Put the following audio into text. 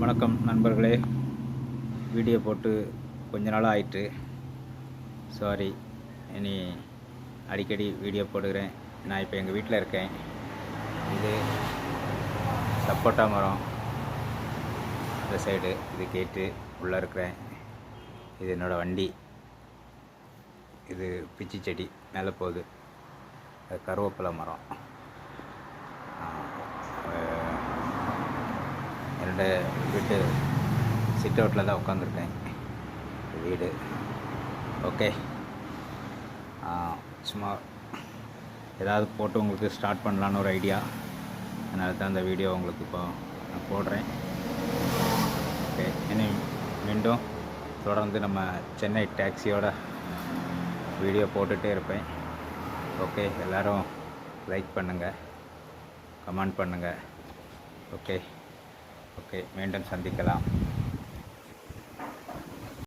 வணக்கம் நண்பர்களே. வீடியோ போட்டு கொஞ்ச நாளாக ஆயிட்டு. சாரி. இனி அடிக்கடி வீடியோ போடுகிறேன். நான் இப்போ எங்கள் வீட்டில் இருக்கேன். இது சப்போட்டா மரம், இந்த சைடு இது கேட்டு உள்ளே இருக்கிறேன். இது என்னோடய வண்டி. இது பிச்சி செடி மேலே போகுது. அது கருவேப்பிலை மரம். என்னோட வீட்டு சிட் அவுட்டில் தான் உட்காந்துருக்கேன். வீடு ஓகே. சும்மா ஏதாவது போட்டு உங்களுக்கு ஸ்டார்ட் பண்ணலான்னு ஒரு ஐடியா. அதனால தான் இந்த வீடியோ உங்களுக்கு இப்போ நான் போடுறேன். ஓகே. இனி மீண்டும் தொடர்ந்து நம்ம சென்னை டாக்ஸியோட வீடியோ போட்டுகிட்டே இருப்பேன். ஓகே. எல்லோரும் லைக் பண்ணுங்கள், கமெண்ட் பண்ணுங்கள். ஓகே. மீண்டும் சந்திக்கலாம்.